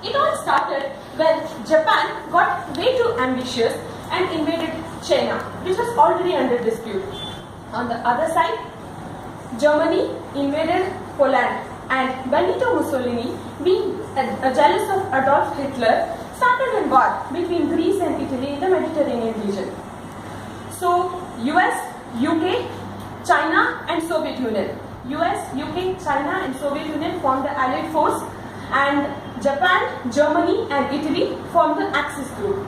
It all started when Japan got way too ambitious and invaded China, which was already under dispute. On the other side, Germany invaded Poland, and Benito Mussolini, being jealous of Adolf Hitler, started a war between Greece and Italy in the Mediterranean region. So, US, UK, China and Soviet Union. US, UK, China and Soviet Union formed the Allied force, and Japan, Germany and Italy formed the Axis group.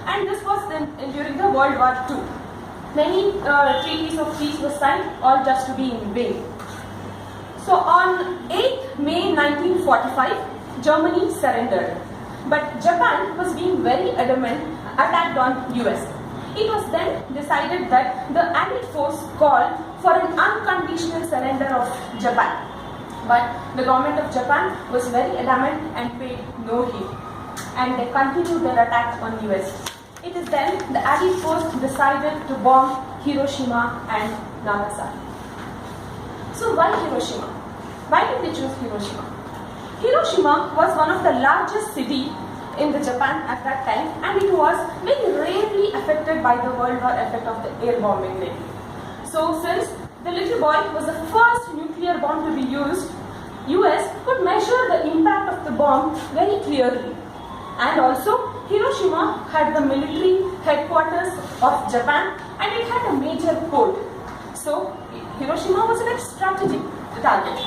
And this was during the World War II. Many treaties of peace were signed, all just to be in vain. So on 8th May 1945, Germany surrendered. But Japan was being very adamant, attacked on US. It was then decided that the Allied force called for an unconditional surrender of Japan. But the government of Japan was very adamant and paid no heed. And they continued their attack on US. It is then the Allied force decided to bomb Hiroshima and Nagasaki. So why Hiroshima? Why did they choose Hiroshima? Hiroshima was one of the largest cities in the Japan at that time, and it was very rarely affected by the World War effect of the air bombing lately. So since the little boy was the first nuclear bomb to be used, US could measure the impact of the bomb very clearly. And also Hiroshima had the military headquarters of Japan, and it had a major port. So Hiroshima was a very strategic target.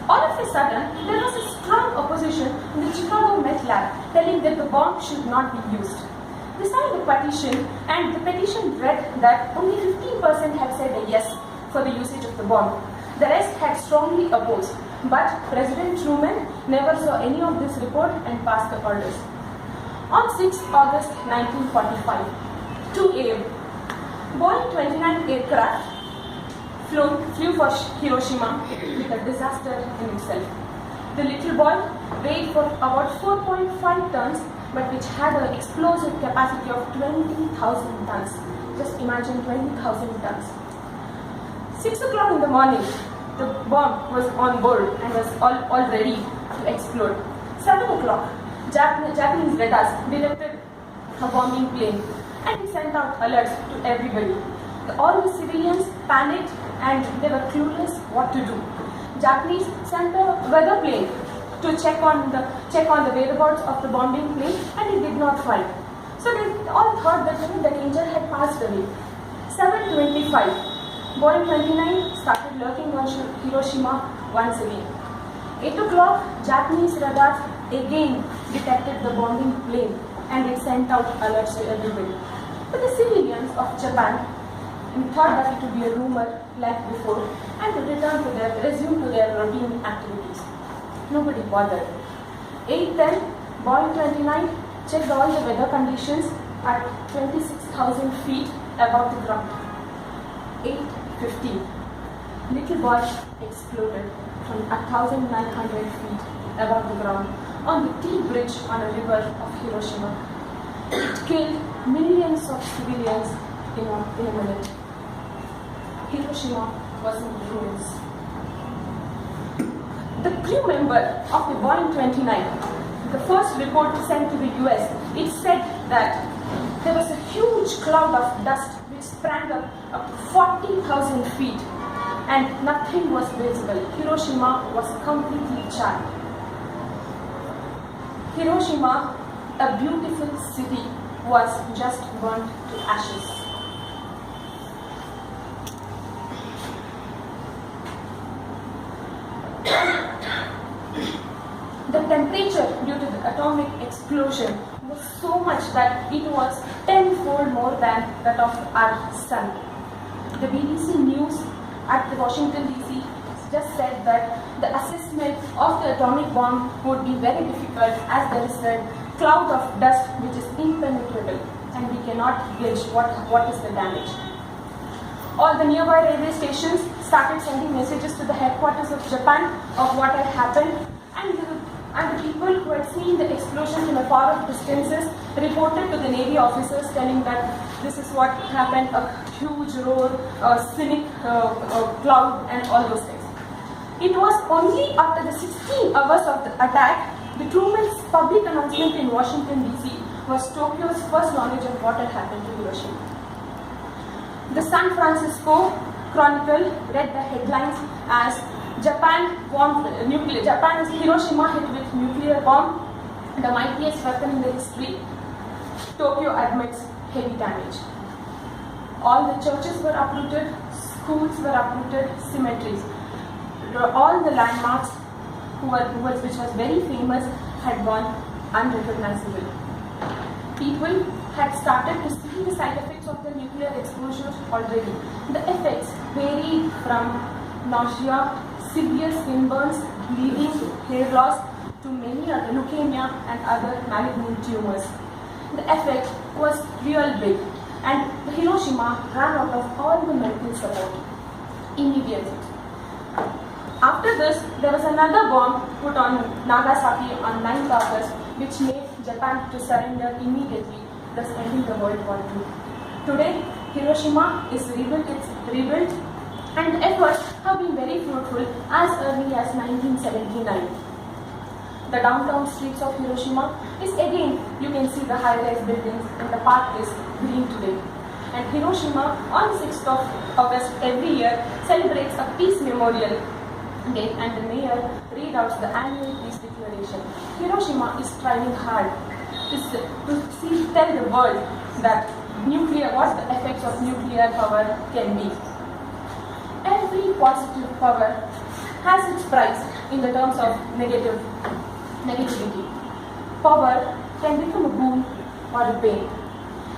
All of a sudden, there was a strong opposition in the Chicago Met Lab telling that the bomb should not be used. They signed a petition, and the petition read that only 15% had said a yes for the usage of the bomb. The rest had strongly opposed, but President Truman never saw any of this report and passed the orders. On 6 August 1945, 2 a.m., Boeing 29 aircraft flew for Hiroshima with a disaster in itself. The little boy weighed for about 4.5 tons, but which had an explosive capacity of 20,000 tons. Just imagine 20,000 tons. 6 o'clock in the morning, the bomb was on board and was all ready to explode. 7 o'clock, Japanese radars detected a bombing plane, and it sent out alerts to everybody. All the civilians panicked and they were clueless what to do. Japanese sent a weather plane to check on the whereabouts of the bombing plane, and it did not find. So they all thought that the danger had passed away. 7:25, Boeing 29 started lurking on Hiroshima once again. 8 o'clock, Japanese radars again detected the bombing plane, and it sent out alerts to everybody. But the civilians of Japan thought that it would be a rumor like before, and resume to their routine activities. Nobody bothered. 8:10, Boeing 29 checked all the weather conditions at 26,000 feet above the ground. 8:15, little boy exploded from 1,900 feet above the ground on the T bridge on a river of Hiroshima. It killed millions of civilians in a minute. Hiroshima was in ruins. The crew member of the Boeing 29, the first report sent to the US, it said that there was a huge cloud of dust which sprang up 40,000 feet, and nothing was visible. Hiroshima was completely charred. Hiroshima, a beautiful city, was just burnt to ashes. The temperature due to the atomic explosion was so much that it was 10-fold more than that of our sun. The BBC News at the Washington DC just said that the assessment of the atomic bomb would be very difficult, as there is a cloud of dust which is impenetrable, and we cannot gauge what is the damage. All the nearby railway stations started sending messages to the headquarters of Japan of what had happened, and the people who had seen the explosion from a far off distances reported to the Navy officers telling that this is what happened, a huge roar, a cynic cloud and all those things. It was only after the 16 hours of the attack, the Truman's public announcement in Washington DC was Tokyo's first knowledge of what had happened to Hiroshima. The San Francisco Chronicle read the headlines as Japan is Hiroshima hit with nuclear bomb, the mightiest weapon in the history. Tokyo admits heavy damage. All the churches were uprooted, schools were uprooted, cemeteries. All the landmarks, which was very famous, had gone unrecognizable. People had started to see the side effects of the nuclear exposure already. The effects varied from nausea, severe skin burns, bleeding, hair loss, to many other leukemia and other malignant tumors. The effect was real big, and Hiroshima ran out of all the medical support immediately. After this, there was another bomb put on Nagasaki on 9th August, which made Japan to surrender immediately, thus ending the World War II. Today, Hiroshima is rebuilt, and the efforts have been very fruitful as early as 1979. The downtown streets of Hiroshima is again, you can see the high-rise buildings, and the park is green today. And Hiroshima on 6th of August every year celebrates a peace memorial day, and the mayor read out the annual peace declaration. Hiroshima is striving hard to tell the world that what the effects of nuclear power can be. Every positive power has its price in the terms of negativity. Power can become a boon or a bane.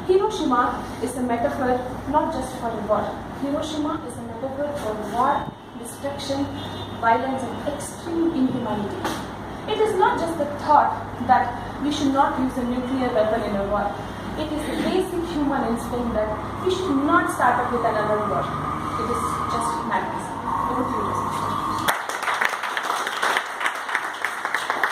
Hiroshima is a metaphor not just for war. Hiroshima is a metaphor for war, destruction, violence, and extreme inhumanity. It is not just the thought that we should not use a nuclear weapon in a war. It is the basic human instinct that we should not start up with another war. It is just madness.